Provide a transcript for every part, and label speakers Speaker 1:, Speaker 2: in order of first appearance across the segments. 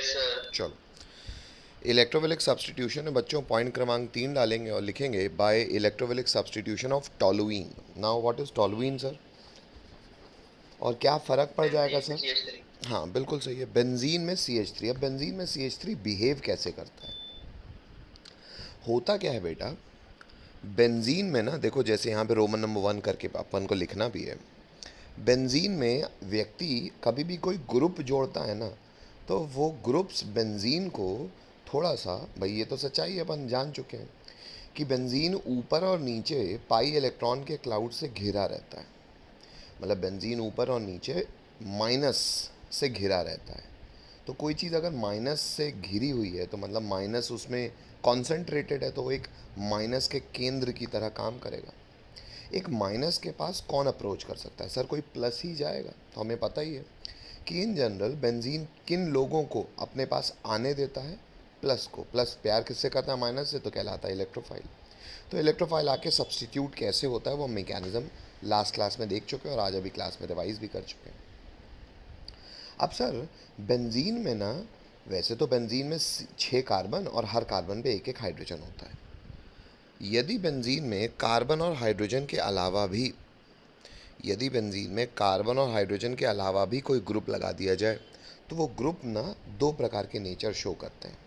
Speaker 1: Yes sir.
Speaker 2: चलो, electrophilic substitution में बच्चों पॉइंट क्रमांक 3 डालेंगे और लिखेंगे by electrophilic substitution of toluene. Now what is toluene sir, और क्या फ़र्क पड़ जाएगा
Speaker 1: बेंजीन में
Speaker 2: सर?
Speaker 1: CH3।
Speaker 2: हाँ बिल्कुल सही है, बेंजीन में CH3। अब बेंजीन में CH3 बिहेव कैसे करता है? होता क्या है बेटा, बेंजीन में ना देखो, जैसे यहाँ पे रोमन नंबर 1 करके अपन को लिखना भी है। बेंजीन में व्यक्ति कभी भी कोई ग्रुप जोड़ता है ना, तो वो ग्रुप्स बेंजीन को थोड़ा सा, भाई ये तो सच्चाई है, अपन जान चुके हैं कि बेंजीन ऊपर और नीचे पाई इलेक्ट्रॉन के क्लाउड से घिरा रहता है। मतलब बेंजीन ऊपर और नीचे माइनस से घिरा रहता है। तो कोई चीज़ अगर माइनस से घिरी हुई है तो मतलब माइनस उसमें कॉन्सेंट्रेटेड है, तो वो एक माइनस के केंद्र की तरह काम करेगा। एक माइनस के पास कौन अप्रोच कर सकता है सर? कोई प्लस ही जाएगा। तो हमें पता ही है कि इन जनरल बेंजीन किन लोगों को अपने पास आने देता है? प्लस को। प्लस प्यार किससे करता है? माइनस से, तो कहलाता है इलेक्ट्रोफाइल। तो इलेक्ट्रोफाइल आके सब्सटीट्यूट कैसे होता है वो मैकेनिज्म लास्ट क्लास में देख चुके हैं, और आज अभी क्लास में रिवाइज भी कर चुके हैं। अब सर, बेंजीन में ना, वैसे तो बेंजीन में 6 कार्बन और हर कार्बन पे एक एक हाइड्रोजन होता है। यदि बेंजीन में कार्बन और हाइड्रोजन के अलावा भी, यदि बेंजीन में कार्बन और हाइड्रोजन के अलावा भी कोई ग्रुप लगा दिया जाए, तो वो ग्रुप ना 2 प्रकार के नेचर शो करते हैं।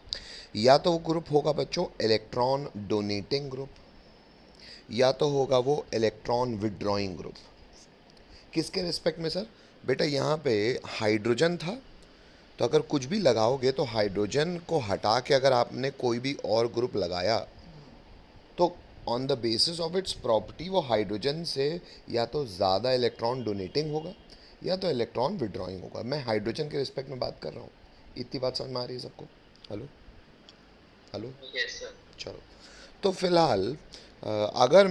Speaker 2: या तो वो ग्रुप होगा बच्चों इलेक्ट्रॉन डोनेटिंग ग्रुप, या तो होगा वो इलेक्ट्रॉन विड्रॉइंग ग्रुप। किसके रिस्पेक्ट में सर? बेटा यहाँ पे हाइड्रोजन था, तो अगर कुछ भी लगाओगे तो हाइड्रोजन को हटा के अगर आपने कोई भी और ग्रुप लगाया, तो on the basis of its property वो हाइड्रोजन से या तो ज़्यादा इलेक्ट्रॉन डोनेटिंग होगा या तो इलेक्ट्रॉन विड्रॉइंग होगा। मैं हाइड्रोजन के रिस्पेक्ट में बात कर रहा हूँ। इतनी बात समझ में आ रही है सबको? हेलो? हेलो?
Speaker 1: Yes sir.
Speaker 2: चलो, तो फिलहाल अगर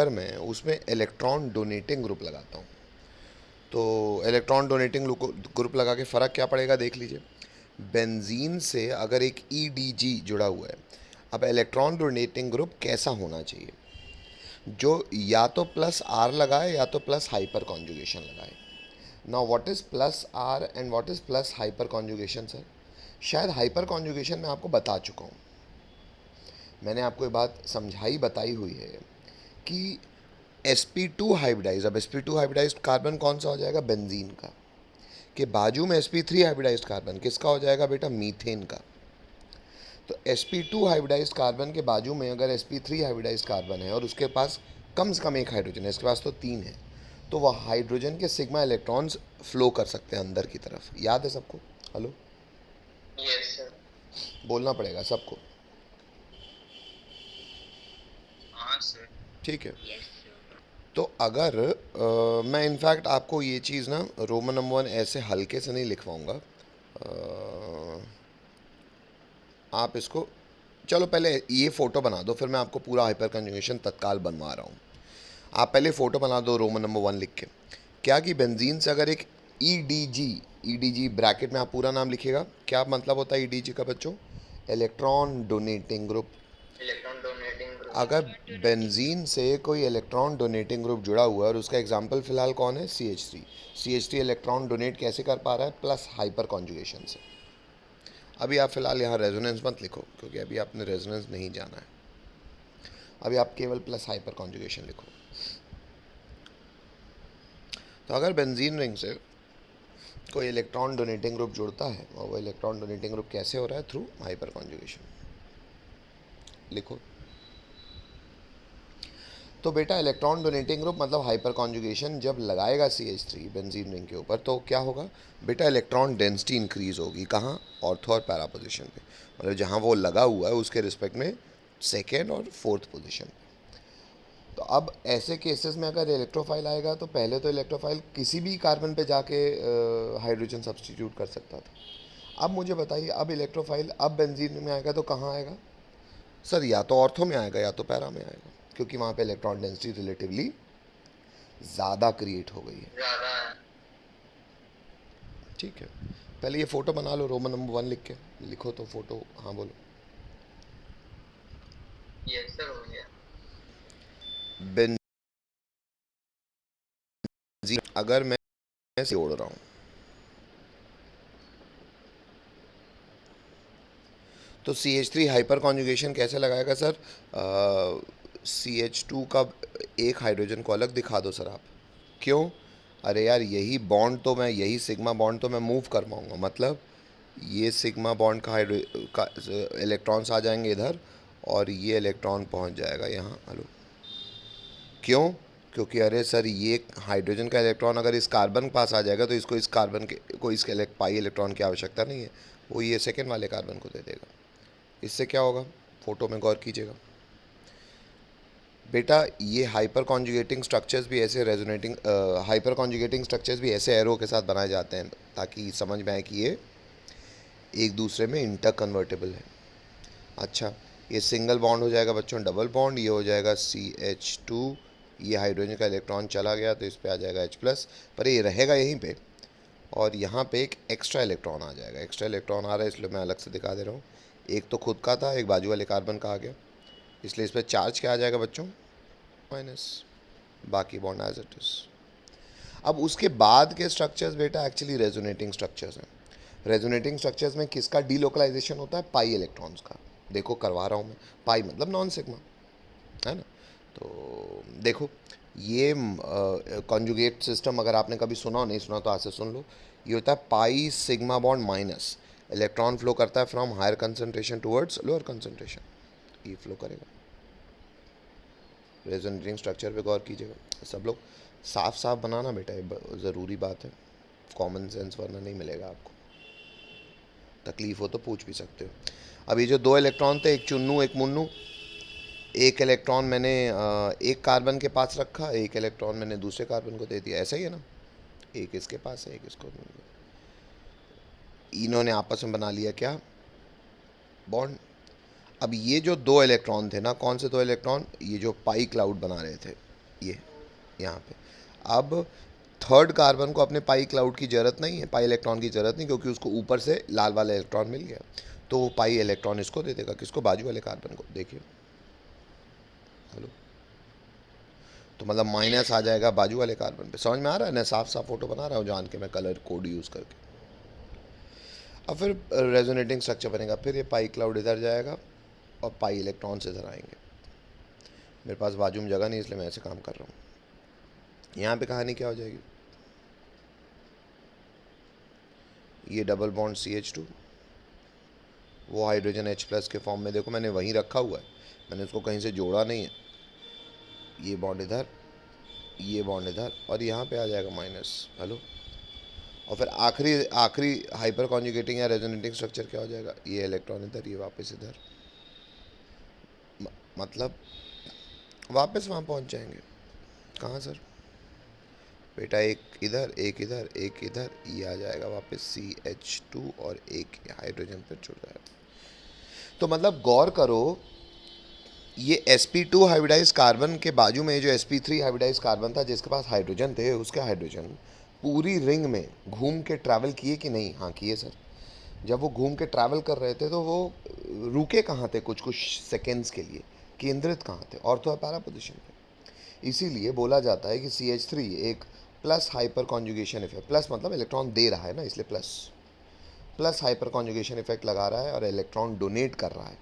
Speaker 2: मैं उसमें इलेक्ट्रॉन डोनेटिंग ग्रुप लगाता हूँ, तो इलेक्ट्रॉन डोनेटिंग ग्रुप लगा के फ़र्क क्या पड़ेगा देख लीजिए। बेंजीन से अगर एक EDG जुड़ा हुआ है, अब इलेक्ट्रॉन डोनेटिंग ग्रुप कैसा होना चाहिए? जो या तो प्लस आर लगाए या तो प्लस हाइपर कॉन्जुगेशन लगाए। Now what is plus R and what is plus hyper conjugation sir? शायद हाइपर कॉन्जुगेशन मैं आपको बता चुका हूँ। मैंने आपको ये बात समझाई बताई हुई है कि sp2 हाइब्रिडाइज, अब sp2 हाइब्रिडाइज कार्बन कौन सा हो जाएगा? बेंजीन का। के बाजू में sp3 हाइब्रिडाइज कार्बन किसका हो जाएगा बेटा? मीथेन का। तो sp2 हाइब्रिडाइज कार्बन के बाजू में अगर sp3 हाइब्रिडाइज कार्बन है और उसके पास कम से कम एक हाइड्रोजन है, इसके पास तो 3 है, तो वह हाइड्रोजन के सिग्मा इलेक्ट्रॉन्स फ्लो कर सकते हैं अंदर की तरफ। याद है सबको? हेलो?
Speaker 1: Yes sir.
Speaker 2: बोलना पड़ेगा सबको।
Speaker 1: हाँ सर।
Speaker 2: ठीक है। तो अगर मैं इनफैक्ट आपको ये चीज़ ना रोमन नंबर 1 ऐसे हल्के से नहीं लिखवाऊंगा। आप इसको, चलो पहले ये फ़ोटो बना दो, फिर मैं आपको पूरा हाइपर कंजुगेशन तत्काल बनवा रहा हूँ। आप पहले फ़ोटो बना दो रोमन नंबर 1 लिख के। क्या कि बेंजीन से अगर एक EDG, EDG ब्रैकेट में आप पूरा नाम लिखिएगा। क्या मतलब होता है EDG का बच्चों? Electron donating group.
Speaker 1: Electron donating
Speaker 2: अगर
Speaker 1: ग्रुप।
Speaker 2: बेंजीन से कोई इलेक्ट्रॉन डोनेटिंग ग्रुप जुड़ा हुआ है और उसका एग्जांपल फिलहाल कौन है? CH3। CH3 इलेक्ट्रॉन डोनेट कैसे कर पा रहा है? प्लस हाइपर कॉन्जुगेशन से। अभी आप फिलहाल यहाँ रेजोनेंस मत लिखो, क्योंकि अभी आपने रेजोनेंस नहीं जाना है। अभी आप केवल प्लस हाइपर कॉन्जुगेशन लिखो। तो अगर बेंजीन रिंग से कोई इलेक्ट्रॉन डोनेटिंग ग्रुप जुड़ता है, और वो इलेक्ट्रॉन डोनेटिंग ग्रुप कैसे हो रहा है? Through hyper conjugation. लिखो। तो बेटा इलेक्ट्रॉन डोनेटिंग ग्रुप मतलब हाइपर कॉन्जुगेशन जब लगाएगा CH3 बेंजीन रिंग के ऊपर, तो क्या होगा बेटा? इलेक्ट्रॉन डेंसिटी इंक्रीज होगी। कहाँ? ऑर्थो और पैरा पोजिशन पे। मतलब जहाँ वो लगा हुआ है उसके रिस्पेक्ट में सेकेंड और फोर्थ पोजिशन। तो अब ऐसे केसेस में अगर इलेक्ट्रोफाइल आएगा, तो पहले तो इलेक्ट्रोफाइल किसी भी कार्बन पे जाके हाइड्रोजन सब्सटीट्यूट कर सकता था। अब मुझे बताइए, अब इलेक्ट्रोफाइल अब बेंजीन में आएगा तो कहाँ आएगा सर? या तो ऑर्थो में आएगा या तो पैरा में आएगा, क्योंकि वहाँ पे इलेक्ट्रॉन डेंसिटी रिलेटिवली ज़्यादा क्रिएट हो गई है।
Speaker 1: ज्यादा है।
Speaker 2: ठीक है, पहले ये फ़ोटो बना लो रोमन नंबर 1 लिख के। लिखो तो फ़ोटो, हाँ बोलो।
Speaker 1: यस सर, हो गया।
Speaker 2: बेंजीन अगर मैं जोड़ रहा हूँ, तो CH3 हाइपर कॉन्जुगेशन कैसे लगाएगा सर? CH2 का एक हाइड्रोजन को अलग दिखा दो सर आप। क्यों? अरे यार यही बॉन्ड तो मैं, यही सिग्मा बॉन्ड तो मैं मूव कर पाऊँगा, मतलब ये सिग्मा बॉन्ड का इलेक्ट्रॉन्स आ जाएंगे इधर और ये इलेक्ट्रॉन पहुंच जाएगा यहाँ। हेलो, क्यों? क्योंकि अरे सर ये हाइड्रोजन का इलेक्ट्रॉन अगर इस कार्बन के पास आ जाएगा तो इसको इस कार्बन के को इसके पाई इलेक्ट्रॉन की आवश्यकता नहीं है, वो ये सेकेंड वाले कार्बन को दे देगा। इससे क्या होगा? फोटो में गौर कीजिएगा बेटा, ये हाइपर कॉन्जुगेटिंग स्ट्रक्चर्स भी ऐसे रेजोनेटिंग हाइपर कॉन्जुगेटिंग स्ट्रक्चर्स भी ऐसे एरो के साथ बनाए जाते हैं ताकि समझ में आए कि ये एक दूसरे में इंटर कन्वर्टेबल है। अच्छा, ये सिंगल बॉन्ड हो जाएगा बच्चों, डबल बॉन्ड, ये हो जाएगा CH2, ये हाइड्रोजन का इलेक्ट्रॉन चला गया तो इस पे आ जाएगा H+, पर ये रहेगा यहीं पे और यहाँ पे एक एक्स्ट्रा इलेक्ट्रॉन आ जाएगा। एक्स्ट्रा इलेक्ट्रॉन आ रहा है इसलिए मैं अलग से दिखा दे रहा हूँ। एक तो खुद का था, एक बाजू वाले कार्बन का आ गया, इसलिए इस पर चार्ज क्या आ जाएगा बच्चों? माइनस। बाकी बॉन्ड एज इट इज़। अब उसके बाद के स्ट्रक्चर्स बेटा एक्चुअली रेजोनेटिंग स्ट्रक्चर्स हैं। रेजोनेटिंग स्ट्रक्चर्स में किसका डीलोकलाइजेशन होता है? पाई इलेक्ट्रॉन्स का। देखो करवा रहा हूँ मैं, पाई मतलब नॉन सिग्मा, है ना? तो देखो ये कॉन्जुगेट सिस्टम अगर आपने कभी सुना हो, नहीं सुना तो आज से सुन लो। ये होता है pi sigma bond minus, electron flow करता है from higher concentration towards lower concentration, ये फ्लो करेगा। रेजोनेटिंग स्ट्रक्चर पे गौर कीजिएगा सब लोग, साफ साफ बनाना बेटा, ये ज़रूरी बात है, कॉमन सेंस वरना नहीं मिलेगा आपको। तकलीफ़ हो तो पूछ भी सकते हो। अब ये जो दो इलेक्ट्रॉन थे, एक चुन्नू एक मुन्नू, एक इलेक्ट्रॉन मैंने एक कार्बन के पास रखा, एक इलेक्ट्रॉन मैंने दूसरे कार्बन को दे दिया, ऐसा ही है ना? एक इसके पास है, एक इसको मिल गया। इन्होंने आपस में बना लिया क्या? बॉन्ड। अब ये जो दो इलेक्ट्रॉन थे ना, कौन से दो इलेक्ट्रॉन? ये जो पाई क्लाउड बना रहे थे, ये यहाँ पे। अब थर्ड कार्बन को अपने पाई क्लाउड की ज़रूरत नहीं है, पाई इलेक्ट्रॉन की ज़रूरत नहीं, क्योंकि उसको ऊपर से लाल वाला इलेक्ट्रॉन मिल गया, तो वो पाई इलेक्ट्रॉन इसको दे देगा। किसको? बाजू वाले कार्बन को। देखिए, हेलो, तो मतलब माइनस आ जाएगा बाजू वाले कार्बन पे। समझ में आ रहा है ना? साफ साफ फोटो बना रहा हूँ जान के मैं, कलर कोड यूज़ करके। अब फिर रेजोनेटिंग स्ट्रक्चर बनेगा, फिर ये पाई क्लाउड इधर जाएगा और पाई इलेक्ट्रॉन्स इधर आएंगे। मेरे पास बाजू में जगह नहीं इसलिए मैं ऐसे काम कर रहा हूँ। यहाँ पे कहानी क्या हो जाएगी? ये डबल बॉन्ड CH2, वो हाइड्रोजन H+ के फॉर्म में, देखो मैंने वहीं रखा हुआ है, मैंने उसको कहीं से जोड़ा नहीं है। ये बॉन्ड इधर, ये बॉन्ड इधर, और यहाँ पे आ जाएगा माइनस। हेलो, और फिर आखिरी आखिरी हाइपर कॉन्जुगेटिंग या रेजोनेटिंग स्ट्रक्चर क्या हो जाएगा? ये इलेक्ट्रॉन इधर, ये वापस इधर, मतलब वापस वहाँ पहुँच जाएंगे। कहाँ सर? बेटा एक इधर, एक इधर, एक इधर, ये आ जाएगा वापस CH2 और एक हाइड्रोजन पर जुड़ जाएगा। तो मतलब गौर करो, ये sp2 हाइब्रिडाइज कार्बन के बाजू में जो sp3 हाइब्रिडाइज कार्बन था जिसके पास हाइड्रोजन थे, उसके हाइड्रोजन पूरी रिंग में घूम के ट्रैवल किए कि नहीं? हाँ किए सर। जब वो घूम के ट्रैवल कर रहे थे तो वो रुके कहाँ थे? कुछ कुछ सेकेंड्स के लिए केंद्रित कहाँ थे? ऑर्थो और पैरा पोजीशन पे। इसीलिए बोला जाता है कि CH3 एक plus hyper conjugation effect, plus मतलब इलेक्ट्रॉन दे रहा है ना, इसलिए plus plus hyper conjugation effect लगा रहा है और इलेक्ट्रॉन डोनेट कर रहा है,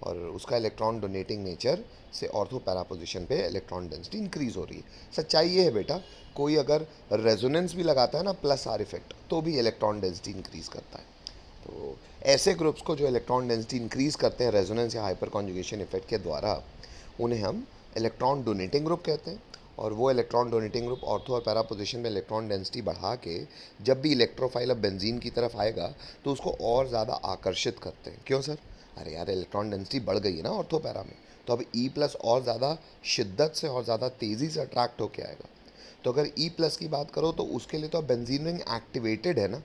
Speaker 2: और उसका इलेक्ट्रॉन डोनेटिंग नेचर से ऑर्थो पैरा पोजीशन पे इलेक्ट्रॉन डेंसिटी इंक्रीज हो रही है। सच्चाई ये है बेटा, कोई अगर रेजोनेंस भी लगाता है ना प्लस आर इफेक्ट, तो भी इलेक्ट्रॉन डेंसिटी इंक्रीज करता है। तो ऐसे ग्रुप्स को जो इलेक्ट्रॉन डेंसिटी इंक्रीज करते हैं रेजोनेंस या हाइपर कॉन्जुगेशन इफेक्ट के द्वारा, उन्हें हम इलेक्ट्रॉन डोनेटिंग ग्रुप कहते हैं। और वो इलेक्ट्रॉन डोनेटिंग ग्रुप ऑर्थो और पैरा पोजीशन में इलेक्ट्रॉन डेंसिटी बढ़ा के जब भी इलेक्ट्रोफाइल अब बेंजीन की तरफ आएगा तो उसको और ज़्यादा आकर्षित करते हैं। क्यों सर? अरे यार इलेक्ट्रॉन डेंसिटी बढ़ गई है ना ऑर्थो पैरा में, तो अब E+ और ज़्यादा शिद्दत से और ज़्यादा तेज़ी से अट्रैक्ट होकर आएगा। तो अगर E+ की बात करो तो उसके लिए तो अब बेंजीन रिंग एक्टिवेटेड है ना,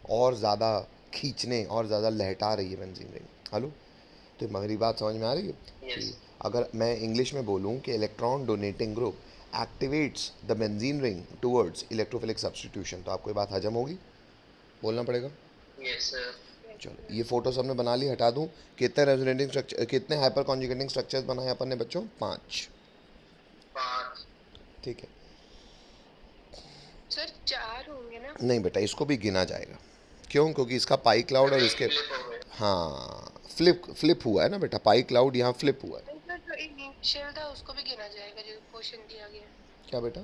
Speaker 2: और ज़्यादा खींचने और ज़्यादा लहटा रही है बेंजीन रिंग। हेलो, तो मेरी बात समझ में आ रही है? कि अगर मैं इंग्लिश में बोलूँ कि electron donating group activates the benzene ring towards electrophilic substitution, तो आपको ये बात हजम होगी? बोलना पड़ेगा।
Speaker 1: Yes sir.
Speaker 2: चलो ये फोटो सबने बना ली, हटा दूँ। कितने रेजोनेटिंग स्ट्रक्चर, कितने हाइपर कॉन्जुगेटिंग स्ट्रक्चर्स बनाए अपन ने बच्चों? 5।
Speaker 1: 5।
Speaker 2: ठीक है
Speaker 3: सर 4 होंगे ना?
Speaker 2: नहीं बेटा, इसको भी गिना जाएगा। क्यों? क्योंकि इसका पाई क्लाउड और इसके,
Speaker 1: फ्लिप हो गए।
Speaker 2: हाँ फ्लिप हुआ है ना बेटा, पाई क्लाउड यहाँ फ्लिप हुआ है।
Speaker 3: नहीं सर, जो इनिशियल था उसको भी गिना जाएगा जो क्वेश्चन दिया गया है।
Speaker 2: क्या बेटा?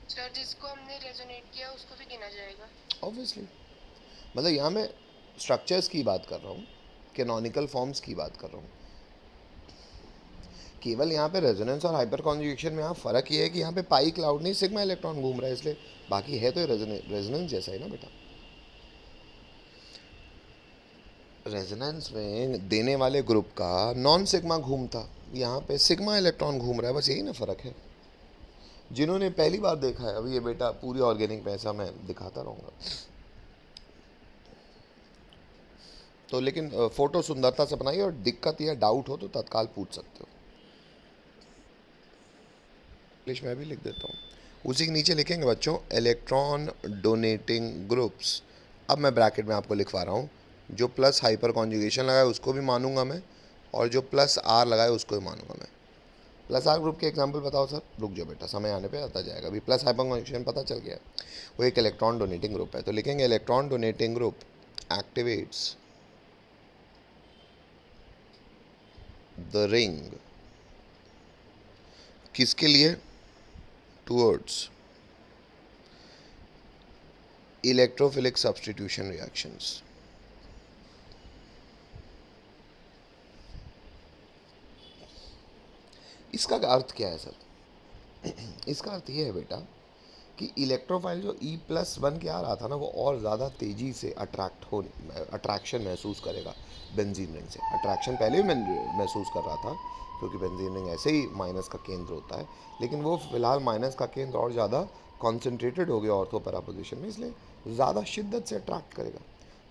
Speaker 3: सर जिसको हमने रेजोनेट किया उसको भी गिना जाएगा।
Speaker 2: ऑब्वियसली, मतलब यहाँ मैं स्ट्रक्चर्स की बात कर रहा हूँ, कैनोनिकल फॉर्म्स की बात कर रहा हूँ। केवल यहाँ पे रेजोनेंस और हाइपर कॉन्जुगेशन में यहाँ फ़र्क ये है कि यहाँ पे पाई क्लाउड नहीं सिग्मा इलेक्ट्रॉन घूम रहा है, इसलिए बाकी है तो रेजोनेंस जैसा ही ना बेटा। रेजोनेंस में देने वाले ग्रुप का नॉन सिग्मा घूमता, यहाँ पे सिग्मा इलेक्ट्रॉन घूम रहा है, बस यही ना फ़र्क है। जिन्होंने पहली बार देखा है, अब ये बेटा पूरी ऑर्गेनिक में ऐसा मैं दिखाता रहूँगा तो, लेकिन फ़ोटो सुंदरता से बनाइए, और दिक्कत या डाउट हो तो तत्काल पूछ सकते हो। इंग्लिश में भी लिख देता हूँ, उसी के नीचे लिखेंगे बच्चों इलेक्ट्रॉन डोनेटिंग ग्रुप्स। अब मैं ब्रैकेट में आपको लिखवा रहा हूँ, जो प्लस हाइपर कॉन्जुगेशन लगाए उसको भी मानूंगा मैं, और जो प्लस आर लगाए उसको भी मानूंगा मैं। प्लस आर ग्रुप के एग्जांपल बताओ सर। रुक जाओ बेटा, समय आने पे आता जाएगा, अभी प्लस हाइपर कॉन्जुगेशन पता चल गया, वो एक इलेक्ट्रॉन डोनेटिंग ग्रुप है। तो लिखेंगे electron donating group activates the ring, किसके लिए? Towards electrophilic substitution reactions. इसका अर्थ क्या है सर? इसका अर्थ ये है बेटा कि इलेक्ट्रोफाइल जो E+ बन के आ रहा था ना, वो और ज़्यादा तेज़ी से अट्रैक्शन महसूस करेगा बेंजीन रिंग से। अट्रैक्शन पहले भी महसूस कर रहा था, क्योंकि बेंजीन रिंग ऐसे ही माइनस का केंद्र होता है, लेकिन वो फिलहाल माइनस का केंद्र और ज़्यादा कॉन्सेंट्रेटेड हो गया ऑर्थो पैरा पोजिशन में, इसलिए ज़्यादा शिद्दत से अट्रैक्ट करेगा।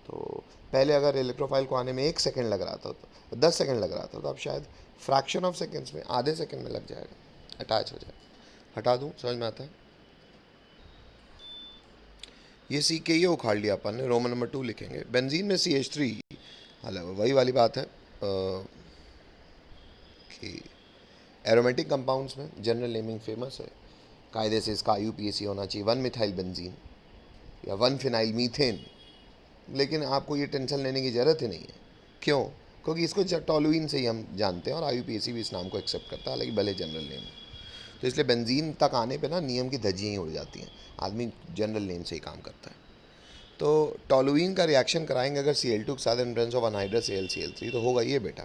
Speaker 2: तो पहले अगर इलेक्ट्रोफाइल को आने में 1 सेकेंड लग रहा था, तो 10 सेकेंड लग रहा था, तो अब शायद फ्रैक्शन ऑफ सेकेंड्स में, आधे सेकेंड में लग जाएगा, अटैच हो जाएगा। हटा दूँ, समझ में आता है? ये सी के ये उखाड़ लिया अपन ने, रोमन नंबर 2 लिखेंगे। बेंजीन में CH3, हालांकि वही वाली बात है कि एरोमेटिक कंपाउंड्स में जनरल नेमिंग फेमस है, कायदे से इसका IUPAC होना चाहिए 1 मिथाइल बेंजीन या 1 फिनाइल मीथेन, लेकिन आपको ये टेंशन लेने की ज़रूरत ही नहीं है। क्यों? क्योंकि इसको टॉलुइन से ही हम जानते हैं, और IUPAC भी इस नाम को एक्सेप्ट करता है, हालांकि भले जनरल नेम है। तो इसलिए बेंजीन तक आने पे ना नियम की धज्जियाँ ही उड़ जाती हैं, आदमी जनरल नेम से ही काम करता है। तो टॉलुइन का रिएक्शन कराएंगे अगर Cl2 के साथ in presence of anhydrous Cl3, तो होगा ये बेटा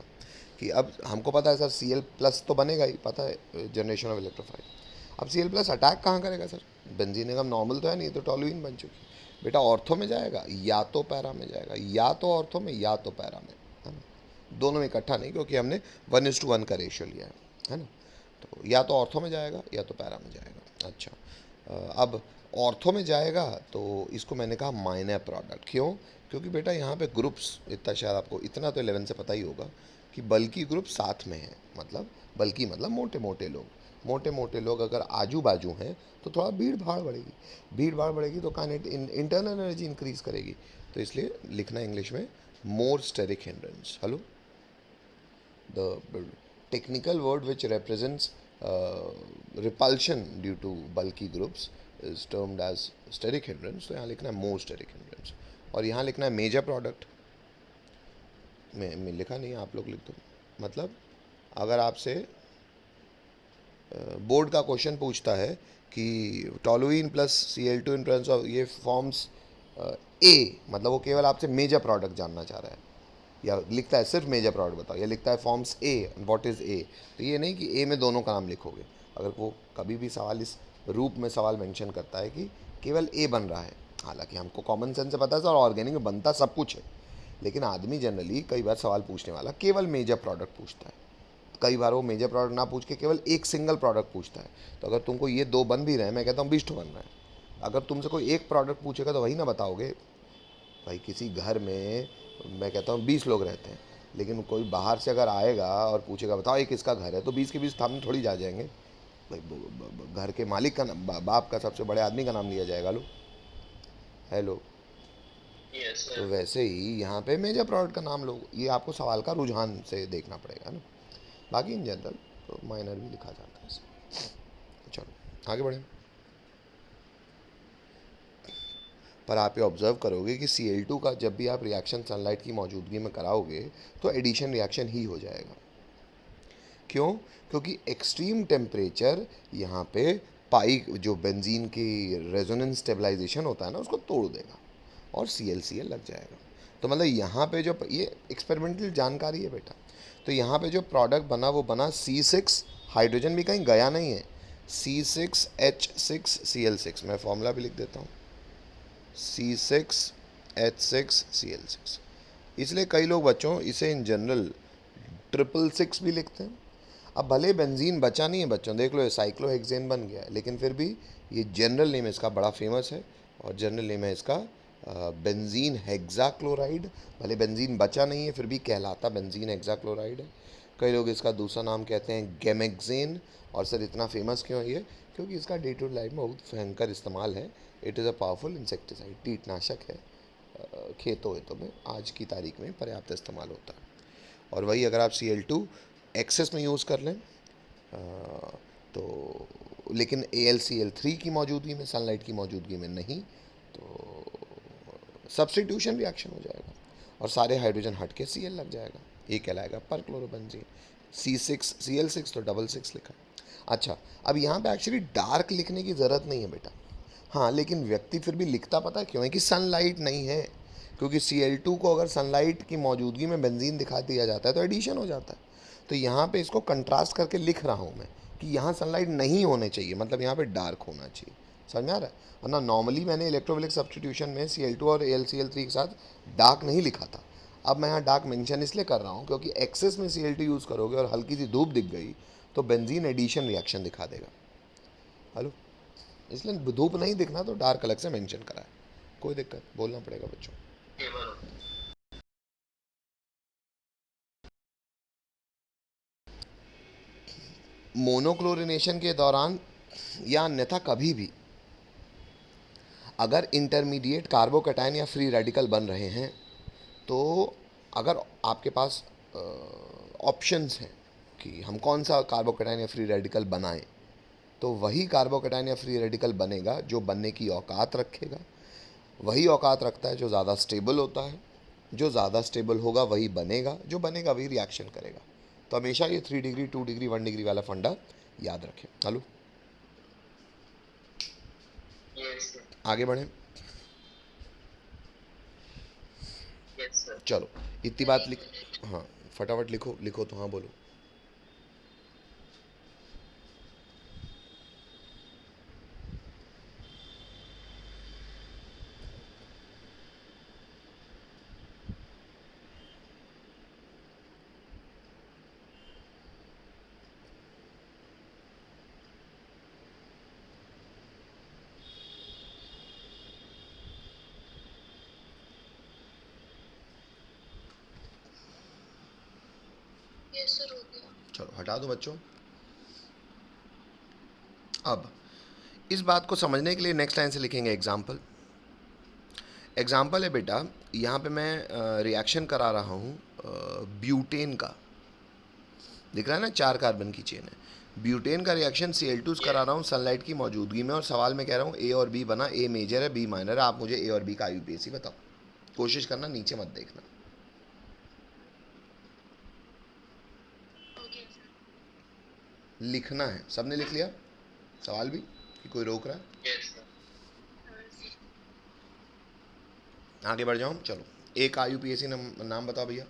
Speaker 2: कि अब हमको पता है सर Cl+ तो बनेगा ही, पता है जनरेशन ऑफ इलेक्ट्रोफाइल। अब Cl+ अटैक कहाँ करेगा सर? बेंजीन एकदम नॉर्मल तो है नहीं, तो टॉलुइन बन चुकी बेटा। ऑर्थो में जाएगा या तो पैरा में जाएगा, या तो ऑर्थो में या तो पैरा में, है ना, दोनों में इकट्ठा नहीं, क्योंकि हमने 1:1 का रेशियो लिया है ना। तो या तो ऑर्थो में जाएगा या तो पैरा में जाएगा। अच्छा, अब ऑर्थो में जाएगा तो इसको मैंने कहा माइनर प्रोडक्ट। क्यों? क्योंकि बेटा यहाँ पे ग्रुप्स, इतना शायद आपको, इतना तो 11 से पता ही होगा कि बल्कि ग्रुप साथ में है, मतलब बल्कि मतलब मोटे मोटे लोग अगर आजू बाजू हैं तो थोड़ा भीड़ भाड़ बढ़ेगी तो इंटरनल एनर्जी इंक्रीज करेगी। तो इसलिए लिखना इंग्लिश में more steric hindrance. Hello, the technical word which represents repulsion due to bulky groups is termed as steric hindrance। तो यहाँ लिखना है more steric hindrance, और यहाँ लिखना है मेजर प्रोडक्ट। मैं लिखा नहीं, आप लोग लिख दो। मतलब अगर आपसे बोर्ड का क्वेश्चन पूछता है कि toluene plus Cl2 in presence of ये फॉर्म्स ए, मतलब वो केवल आपसे मेजर प्रोडक्ट जानना चाह रहा है, या लिखता है सिर्फ मेजर प्रोडक्ट बताओ, या लिखता है forms a, what is a. तो ये नहीं कि ए में दोनों का नाम लिखोगे। अगर वो कभी भी सवाल इस रूप में सवाल मेंशन करता है कि केवल ए बन रहा है, हालांकि हमको कॉमन सेंस से पता है सर ऑर्गेनिक में बनता सब कुछ है, लेकिन आदमी जनरली कई बार सवाल पूछने वाला केवल मेजर प्रोडक्ट पूछता है, कई बार वो मेजर प्रोडक्ट ना पूछ के केवल एक सिंगल प्रोडक्ट पूछता है। तो अगर तुमको ये 2 बन भी रहे हैं, मैं कहता हूँ 20 बन रहा है। अगर तुमसे कोई एक प्रोडक्ट पूछेगा तो वही ना बताओगे भाई। किसी घर में मैं कहता हूँ 20 लोग रहते हैं, लेकिन कोई बाहर से अगर आएगा और पूछेगा बताओ ये किसका घर है, तो 20 के 20 सामने थोड़ी जा जाएंगे भाई। घर के मालिक का बाप का, सबसे बड़े आदमी का नाम लिया जाएगा। लो, हेलो।
Speaker 1: yes
Speaker 2: तो
Speaker 1: sir,
Speaker 2: वैसे ही यहाँ पे मेजर प्रोडक्ट का नाम लो, ये आपको सवाल का रुझान से देखना पड़ेगा ना। बाकी इन जनरल तो माइनर भी लिखा जाता है इसे। चलो आगे बढ़ें। पर आप ये ऑब्जर्व करोगे कि Cl2 का जब भी आप रिएक्शन सनलाइट की मौजूदगी में कराओगे तो एडिशन रिएक्शन ही हो जाएगा। क्यों? क्योंकि एक्सट्रीम टेम्परेचर यहाँ पे पाई जो बेंजीन की रेजोनेंस स्टेबलाइजेशन होता है ना उसको तोड़ देगा और Cl लग जाएगा। तो मतलब यहाँ पे जो ये एक्सपेरिमेंटल जानकारी है बेटा, तो यहाँ पे जो प्रोडक्ट बना वो बना C6, हाइड्रोजन भी कहीं गया नहीं है, C6H6Cl6। मैं फॉर्मूला भी लिख देता हूँ, C6H6Cl6। इसलिए कई लोग बच्चों इसे इन जनरल 666 भी लिखते हैं। अब भले बेंजीन बचा नहीं है बच्चों, देख लो ये साइक्लोहेक्सेन बन गया है, लेकिन फिर भी ये जनरल नेम इसका बड़ा फेमस है और जनरल नेम है इसका बेंजीन हेक्साक्लोराइड। भले बेंजीन बचा नहीं है फिर भी कहलाता बेंजीन हेक्साक्लोराइड है। कई लोग इसका दूसरा नाम कहते हैं गैमेक्सेन। और सर इतना फेमस क्यों है ये? क्योंकि इसका डे टू लाइफ में बहुत भयंकर इस्तेमाल है। It is a powerful insecticide, कीटनाशक है। खेतों वेतों में आज की तारीख में पर्याप्त इस्तेमाल होता है। और वही अगर आप Cl2 एक्सेस में यूज़ कर लें तो, लेकिन AlCl3 की मौजूदगी में, सनलाइट की मौजूदगी में नहीं, तो सब्स्टिट्यूशन रिएक्शन हो जाएगा और सारे हाइड्रोजन हट के Cl लग जाएगा। ये कहलाएगा पर क्लोरोबेंजीन। C6Cl6 तो 6 लिखा। अच्छा, अब यहाँ पे एक्चुअली डार्क लिखने की ज़रूरत नहीं है बेटा। हाँ, लेकिन व्यक्ति फिर भी लिखता पता है क्यों है? कि सनलाइट नहीं है। क्योंकि Cl2 को अगर सनलाइट की मौजूदगी में बेंजीन दिखा दिया जाता है तो एडिशन हो जाता है। तो यहाँ पे इसको कंट्रास्ट करके लिख रहा हूँ मैं कि यहाँ सनलाइट नहीं होने चाहिए, मतलब यहाँ पे डार्क होना चाहिए। समझ में आ रहा है? वरना नॉर्मली मैंने इलेक्ट्रोफिलिक सब्स्टिट्यूशन में Cl2 और AlCl3 के साथ डार्क नहीं लिखा था। अब मैं यहाँ डार्क मेंशन इसलिए कर रहा हूँ क्योंकि एक्सेस में Cl2 यूज़ करोगे और हल्की सी धूप दिख गई तो बेंजीन एडिशन रिएक्शन दिखा देगा। हेलो, इसलिए धूप नहीं दिखना तो डार्क अलग से मेंशन करा है। कोई दिक्कत, बोलना पड़ेगा बच्चों। मोनोक्लोरिनेशन के दौरान या अन्यथा कभी भी अगर इंटरमीडिएट कार्बोकैटायन या फ्री रेडिकल बन रहे हैं तो अगर आपके पास ऑप्शंस हैं कि हम कौन सा कार्बोकैटायन या फ्री रेडिकल बनाएं, तो वही कार्बोकैटायन या फ्री रेडिकल बनेगा जो बनने की औकात रखेगा। वही औकात रखता है जो ज़्यादा स्टेबल होता है। जो ज़्यादा स्टेबल होगा वही बनेगा, जो बनेगा वही रिएक्शन करेगा। तो हमेशा ये 3 डिग्री 2 डिग्री 1 डिग्री वाला फंडा याद रखें। Hello,
Speaker 1: Yes, sir.
Speaker 2: आगे बढ़ें।
Speaker 1: Yes, sir.
Speaker 2: चलो इतनी बात लिख, हाँ फटाफट लिखो, लिखो तो हाँ बोलो।
Speaker 3: यस सर, हो गया।
Speaker 2: चलो हटा दो बच्चों। अब इस बात को समझने के लिए नेक्स्ट लाइन से लिखेंगे एग्जाम्पल। एग्जाम्पल है बेटा, यहाँ पे मैं रिएक्शन करा रहा हूँ ब्यूटेन का। दिख रहा है ना, 4 कार्बन की चेन है। ब्यूटेन का रिएक्शन Cl2 करा रहा हूँ सनलाइट की मौजूदगी में और सवाल में कह रहा हूँ A और B बना, A मेजर है B माइनर है। आप मुझे A और B का IUPAC बताओ। कोशिश करना नीचे मत देखना।
Speaker 3: Okay sir.
Speaker 2: लिखना है। सबने लिख लिया? सवाल भी कि कोई रोक रहा है?
Speaker 1: Yes, sir.
Speaker 3: हाँ सर।
Speaker 2: आगे बढ़ जाओ। चलो एक IUPAC नाम बताओ भैया।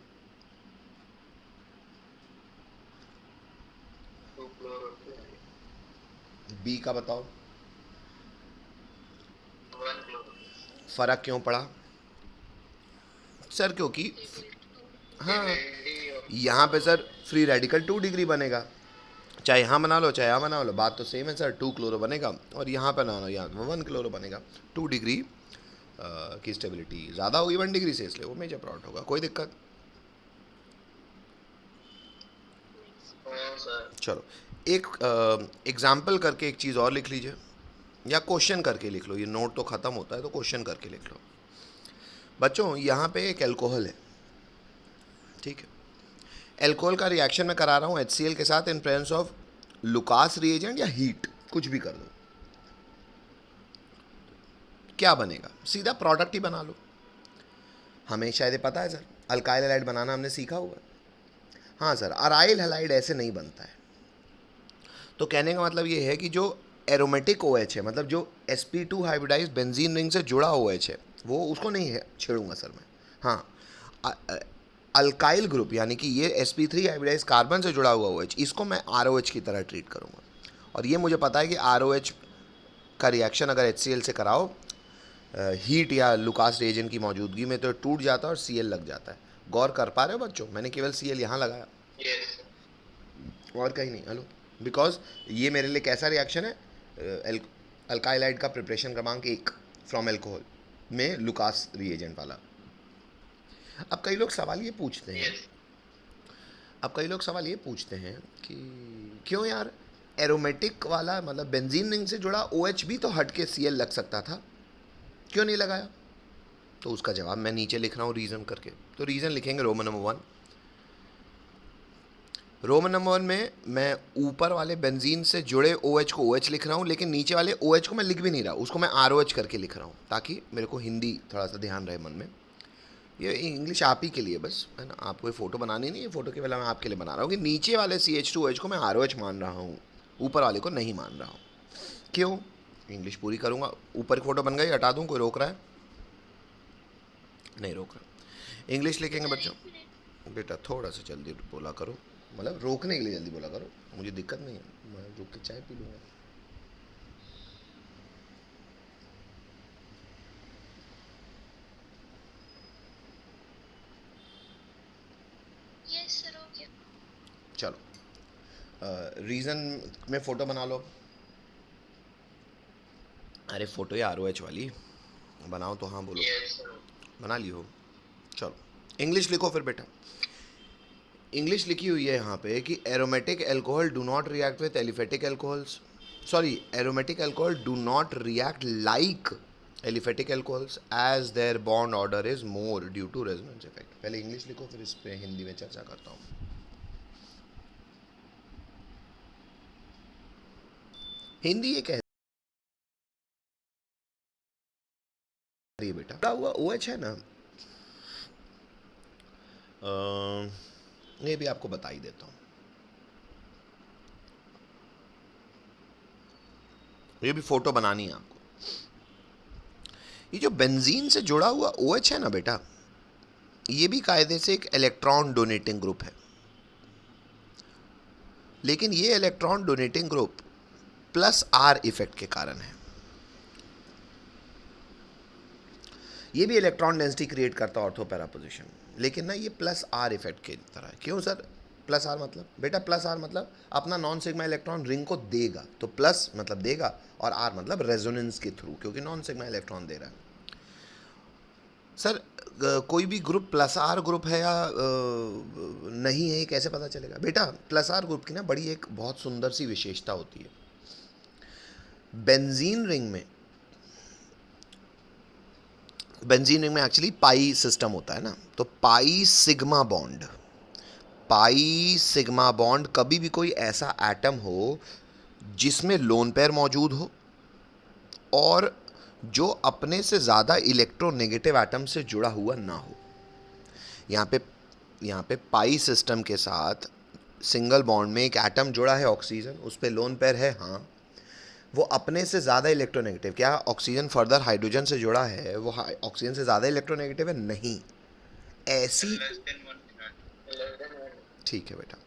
Speaker 1: 2-chloro-2.
Speaker 2: B का बताओ।
Speaker 1: 1-chloro.
Speaker 2: फ़र्क क्यों पड़ा सर? क्योंकि हाँ, यहाँ पे सर फ्री रेडिकल 2 डिग्री बनेगा, चाहे यहाँ बना लो चाहे यहाँ बना लो, बात तो सेम है सर। 2 क्लोरो बनेगा और यहाँ पे ना, यहाँ 1 क्लोरो बनेगा। 2 डिग्री की स्टेबिलिटी ज़्यादा होगी 1 डिग्री से, इसलिए वो मेजर प्रोडक्ट होगा। कोई दिक्कत?
Speaker 1: हाँ सर.
Speaker 2: चलो एक एग्जाम्पल करके एक चीज़ और लिख लीजिए, या क्वेश्चन करके लिख लो। ये नोट तो ख़त्म होता है तो क्वेश्चन करके लिख लो। बच्चों यहाँ पे एक एल्कोहल है, ठीक है। एल्कोहल का रिएक्शन मैं करा रहा हूँ HCl के साथ in presence of Lucas reagent या हीट, कुछ भी कर दो। क्या बनेगा, सीधा प्रोडक्ट ही बना लो। हमें शायद ये पता है सर, अल्काइल हैलाइड बनाना हमने सीखा हुआ है। हाँ सर, अराइल हैलाइड ऐसे नहीं बनता है। तो कहने का मतलब ये है कि जो एरोमेटिक OH है, मतलब जो sp2 हाइब्रिडाइज्ड बेंजीन रिंग से जुड़ा OH है, वो उसको नहीं है छेड़ूंगा सर मैं। हाँ, अल्काइल ग्रुप यानी कि ये sp3 हाइब्रिडाइज्ड कार्बन से जुड़ा हुआ OH, इसको मैं ROH की तरह ट्रीट करूँगा। और ये मुझे पता है कि ROH का रिएक्शन अगर HCl से कराओ हीट या लुकास रिएजेंट की मौजूदगी में, तो टूट जाता है और Cl लग जाता है। गौर कर पा रहे हो बच्चों, मैंने केवल Cl यहाँ लगाया,
Speaker 1: Yes.
Speaker 2: और कहीं नहीं। हेलो, बिकॉज ये मेरे लिए कैसा रिएक्शन है, अल्काइलाइड का प्रिपरेशन क्रमांक 1 फ्रॉम एल्कोहल में लुकास रिएजेंट वाला। अब कई लोग सवाल ये पूछते हैं
Speaker 1: Yes.
Speaker 2: कि क्यों यार एरोमेटिक वाला, मतलब बेंजीन रिंग से जुड़ा OH भी तो हट के Cl लग सकता था, क्यों नहीं लगाया? तो उसका जवाब मैं नीचे लिख रहा हूँ रीज़न करके। तो रीज़न लिखेंगे रोमन नंबर 1। रोमन नंबर 1 में मैं ऊपर वाले बेंजीन से जुड़े OH को OH लिख रहा हूँ, लेकिन नीचे वाले OH को मैं लिख भी नहीं रहा, उसको मैं ROH करके लिख रहा हूँ, ताकि मेरे को हिंदी थोड़ा सा ध्यान रहे मन में। ये इंग्लिश आप ही के लिए बस है ना, आपको कोई फ़ोटो बनानी नहीं है, फ़ोटो केवल मैं आपके लिए बना रहा हूँ कि नीचे वाले CH2OH को मैं ROH मान रहा हूँ, ऊपर वाले को नहीं मान रहा हूँ। क्यों? इंग्लिश पूरी करूँगा। ऊपर फ़ोटो बन गई, हटा दूँ, कोई रोक रहा है? नहीं रोक रहा। इंग्लिश लिखेंगे बच्चों। बेटा थोड़ा सा जल्दी बोला करो, मतलब रोकने के लिए जल्दी बोला करो, मुझे दिक्कत नहीं है, मैं रुक के चाय पी लूँगा।
Speaker 3: यस सर, हो गया।
Speaker 2: चलो, रीज़न में फ़ोटो बना लो। अरे फ़ोटो या ROH वाली बनाओ तो हाँ बोलो।
Speaker 1: Yes, sir.
Speaker 2: बना ली हो? चलो इंग्लिश लिखो फिर बेटा। इंग्लिश लिखी हुई है यहाँ पे कि aromatic alcohol do not react with aliphatic alcohols, sorry aromatic alcohol do not react like aliphatic alcohols as their bond order is more due to resonance effect. पहले इंग्लिश लिखो, फिर इस पे हिंदी में चर्चा करता हूँ। हिंदी ये कह रही है बेटा, क्या हुआ OH है ना, ये भी आपको बता ही देता हूँ। ये भी फोटो बनानी है आपको। ये जो बेंजीन से जुड़ा हुआ OH है ना बेटा, ये भी कायदे से एक इलेक्ट्रॉन डोनेटिंग ग्रुप है, लेकिन ये electron donating group +R effect के कारण है। ये भी इलेक्ट्रॉन डेंसिटी क्रिएट करता है ऑर्थो पैरा पोजीशन, लेकिन ना ये +R इफेक्ट की तरह है। क्यों सर +R मतलब? बेटा +R मतलब अपना नॉन सिग्मा इलेक्ट्रॉन रिंग को देगा, तो प्लस मतलब देगा और R मतलब रेजोनेंस के थ्रू, क्योंकि नॉन सिग्मा इलेक्ट्रॉन दे रहा है। सर कोई भी ग्रुप +R ग्रुप है या नहीं है, कैसे पता चलेगा? बेटा +R ग्रुप की ना बड़ी एक बहुत सुंदर सी विशेषता होती है। बेंजीन रिंग में एक्चुअली पाई सिस्टम होता है ना, तो पाई सिग्मा बॉन्ड कभी भी कोई ऐसा एटम हो जिसमें लोन पेयर मौजूद हो और जो अपने से ज़्यादा इलेक्ट्रोनेगेटिव एटम से जुड़ा हुआ ना हो। यहाँ पे पाई सिस्टम के साथ सिंगल बॉन्ड में एक एटम जुड़ा है ऑक्सीजन, उस पर लोन पेयर है, हाँ, वो अपने से ज़्यादा इलेक्ट्रोनेगेटिव, क्या ऑक्सीजन फर्दर हाइड्रोजन से जुड़ा है, वो ऑक्सीजन से ज़्यादा इलेक्ट्रोनेगेटिव है? नहीं। ऐसी
Speaker 1: Less than 1. Less than 1.
Speaker 2: ठीक है बेटा,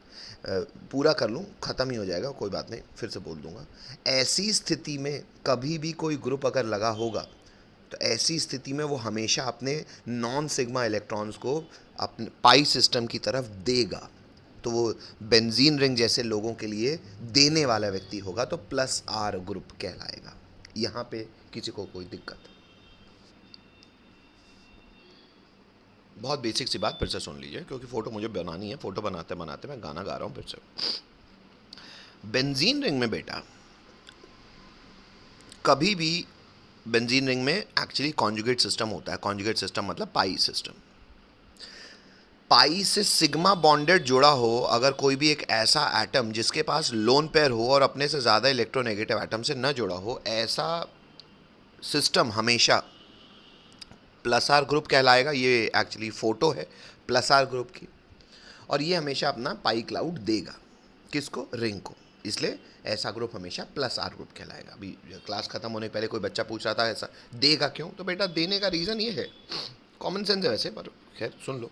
Speaker 2: पूरा कर लूँ, ख़त्म ही हो जाएगा, कोई बात नहीं, फिर से बोल दूंगा। ऐसी स्थिति में कभी भी कोई ग्रुप अगर लगा होगा, तो ऐसी स्थिति में वो हमेशा अपने नॉन सिग्मा इलेक्ट्रॉन्स को अपने पाई सिस्टम की तरफ देगा, तो वो बेंजीन रिंग जैसे लोगों के लिए देने वाला व्यक्ति होगा, तो +R ग्रुप कहलाएगा। यहाँ पे किसी को कोई दिक्कत? बहुत बेसिक सी बात फिर से सुन लीजिए, क्योंकि फ़ोटो मुझे बनानी है, फ़ोटो बनाते बनाते मैं गाना गा रहा हूँ फिर से। बेंजीन रिंग में बेटा कभी भी बेंजीन रिंग में एक्चुअली कॉन्जुगेट सिस्टम होता है। कॉन्जुगेट सिस्टम मतलब पाई सिस्टम। पाई से सिग्मा बॉन्डेड जुड़ा हो अगर कोई भी एक ऐसा एटम जिसके पास लोन पेयर हो और अपने से ज़्यादा इलेक्ट्रोनेगेटिव एटम से न जुड़ा हो, ऐसा सिस्टम हमेशा प्लस आर ग्रुप कहलाएगा। ये एक्चुअली फ़ोटो है प्लस आर ग्रुप की, और ये हमेशा अपना पाई क्लाउड देगा। किसको? रिंग को। इसलिए ऐसा ग्रुप हमेशा प्लस आर ग्रुप कहलाएगा। अभी क्लास खत्म होने के पहले कोई बच्चा पूछ रहा था ऐसा देगा क्यों, तो बेटा देने का रीज़न ये है, कॉमन सेंस है वैसे, पर खैर सुन लो।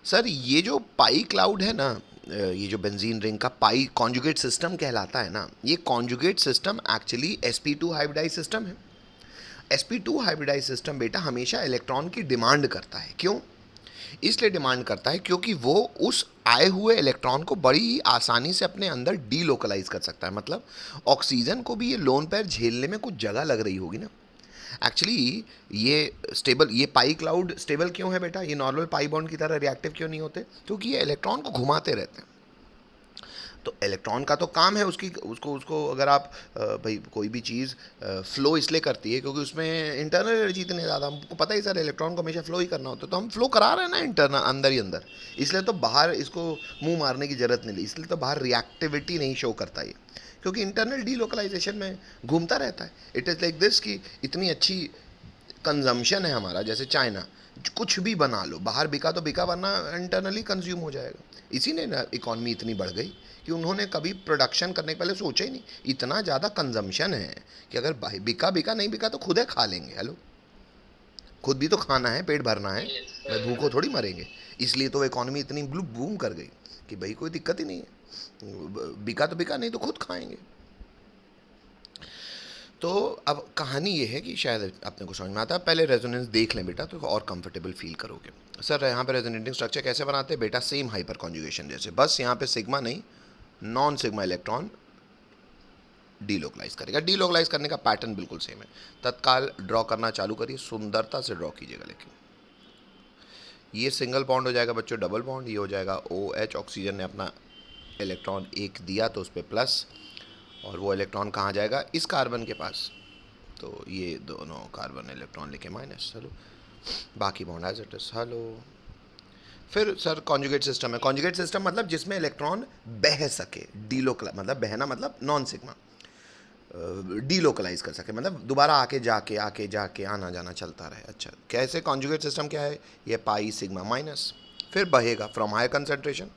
Speaker 2: सर ये जो पाई क्लाउड है ना, ये जो बेंजीन रिंग का पाई कॉन्जुगेट सिस्टम कहलाता है ना, ये conjugate system actually sp2 hybridize system है। sp2 हाइब्रिडाइज सिस्टम बेटा हमेशा इलेक्ट्रॉन की डिमांड करता है। क्यों? इसलिए डिमांड करता है क्योंकि वो उस आए हुए इलेक्ट्रॉन को बड़ी ही आसानी से अपने अंदर डीलोकलाइज कर सकता है। मतलब ऑक्सीजन को भी ये लोन पेयर झेलने में कुछ जगह लग रही होगी ना। एक्चुअली ये स्टेबल, ये पाई क्लाउड स्टेबल क्यों है बेटा? ये नॉर्मल पाई बॉन्ड की तरह रिएक्टिव क्यों नहीं होते? क्योंकि ये इलेक्ट्रॉन को घुमाते रहते हैं। तो इलेक्ट्रॉन का तो काम है उसकी उसको अगर आप भाई कोई भी चीज़ फ्लो इसलिए करती है क्योंकि उसमें इंटरनल एनर्जी इतनी ज़्यादा, हमको पता ही सर इलेक्ट्रॉन को हमेशा फ्लो ही करना होता है, तो हम फ्लो करा रहे हैं ना इंटरनल, अंदर ही अंदर। इसलिए तो बाहर इसको मुंह मारने की ज़रूरत नहीं, इसलिए तो बाहर रिएक्टिविटी नहीं शो करता ये, क्योंकि इंटरनल डीलोकलाइजेशन में घूमता रहता है। इट इज़ लाइक दिस कि इतनी अच्छी कंजम्पशन है हमारा, जैसे चाइना कुछ भी बना लो बाहर बिका तो बिका, वरना इंटरनली कंज्यूम हो जाएगा। इसी ने ना इकॉनमी इतनी बढ़ गई कि उन्होंने कभी प्रोडक्शन करने के पहले सोचा ही नहीं। इतना ज़्यादा कंजम्पशन है कि अगर बिका बिका नहीं बिका तो खुद है खा लेंगे। हेलो, खुद भी तो खाना है, पेट भरना है, भाई भूखों थोड़ी मरेंगे। इसलिए तो इकॉनमी इतनी बूम कर गई कि भाई कोई दिक्कत ही नहीं है, बिका तो बिका, नहीं तो खुद खाएंगे। तो अब कहानी ये है कि शायद अपने को समझ में आता है। पहले रेजोनेंस देख लें बेटा तो और कंफर्टेबल फील करोगे। सर यहाँ पे रेजोनेटिंग स्ट्रक्चर कैसे बनाते हैं बेटा? सेम हाइपर कॉन्जुगेशन जैसे, बस यहाँ पे सिग्मा नहीं नॉन सिग्मा इलेक्ट्रॉन डीलोकलाइज करेगा। डीलोकलाइज करने का पैटर्न बिल्कुल सेम है। तत्काल ड्रॉ करना चालू करिए, सुंदरता से ड्रॉ कीजिएगा। लेकिन ये सिंगल बॉन्ड हो जाएगा बच्चों, डबल बॉन्ड ये हो जाएगा OH। ऑक्सीजन ने अपना इलेक्ट्रॉन एक दिया तो उस पर प्लस, और वो इलेक्ट्रॉन कहाँ जाएगा? इस कार्बन के पास, तो ये दोनों कार्बन इलेक्ट्रॉन लेके माइनस। हेलो, बाकी bond as it is. Hello, फिर सर कॉन्जुगेट सिस्टम है। कॉन्जुगेट सिस्टम मतलब जिसमें इलेक्ट्रॉन बह सके, डीलोकलाइज मतलब बहना मतलब नॉन सिग्मा, डीलोकलाइज कर सके, मतलब दोबारा आके जाके आना जाना चलता रहे। अच्छा, कैसे? कॉन्जुगेट सिस्टम क्या है? ये पाई सिग्मा माइनस, फिर बहेगा from higher concentration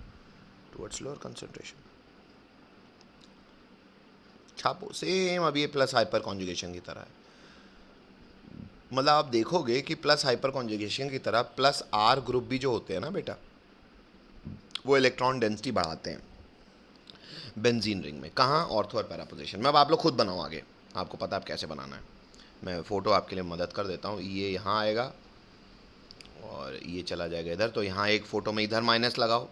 Speaker 2: towards lower concentration. छापो सेम, अब ये प्लस हाइपर कॉन्जुगेशन की तरह है। मतलब आप देखोगे कि प्लस हाइपर कॉन्जुगेशन की तरह प्लस आर ग्रुप भी जो होते हैं ना बेटा, वो इलेक्ट्रॉन डेंसिटी बढ़ाते हैं बेंजीन रिंग में। कहाँ? ऑर्थो और पैरा पोजीशन में। अब आप लोग खुद बनाओ आगे, आपको पता है आप कैसे बनाना है। मैं फ़ोटो आपके लिए मदद कर देता हूँ। ये यहाँ आएगा और ये चला जाएगा इधर, तो यहाँ एक फ़ोटो में इधर माइनस लगाओ।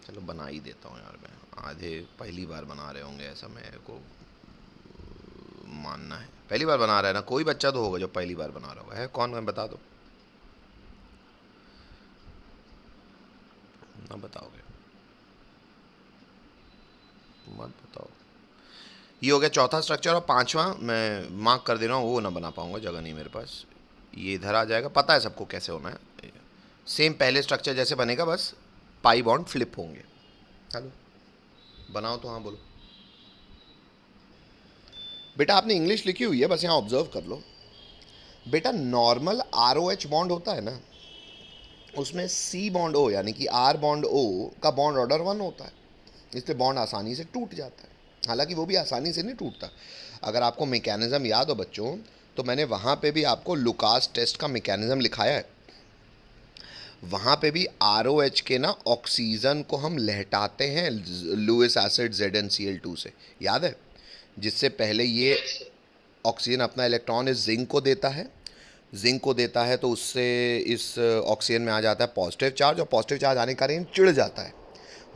Speaker 2: चलो बना ही देता हूँ यार, मैं आधे पहली बार बना रहे होंगे ऐसा मेरे को मानना है। पहली बार बना रहा है ना, कोई बच्चा तो होगा जो पहली बार बना रहा होगा। है कौन? मैं बता दो ना, बताओगे मत बताओ। ये हो गया चौथा स्ट्रक्चर, और पांचवा मैं मार्क कर दे रहा हूँ, वो ना बना पाऊंगा, जगह नहीं मेरे पास। ये इधर आ जाएगा, पता है सबको कैसे होना है। सेम पहले स्ट्रक्चर जैसे बनेगा, बस पाई बॉन्ड फ्लिप होंगे। हेलो, बनाओ तो हाँ बोलो बेटा। आपने इंग्लिश लिखी हुई है, बस यहाँ ऑब्जर्व कर लो बेटा। नॉर्मल ROH बॉन्ड होता है ना, उसमें C बॉन्ड O यानी कि R बॉन्ड O का बॉन्ड ऑर्डर 1 होता है, इसलिए बॉन्ड आसानी से टूट जाता है। हालांकि वो भी आसानी से नहीं टूटता। अगर आपको मैकेनिज्म याद हो बच्चों, तो मैंने वहाँ पे भी आपको लुकास टेस्ट का मैकेनिज्म लिखाया है। वहाँ पे भी ROH के ना ऑक्सीजन को हम लहटाते हैं लुइस एसिड ZnCl2 से, याद है? जिससे पहले ये ऑक्सीजन अपना इलेक्ट्रॉन इस जिंक को देता है, जिंक को देता है तो उससे इस ऑक्सीजन में आ जाता है पॉजिटिव चार्ज, और पॉजिटिव चार्ज आने के कारण चिढ़ जाता है।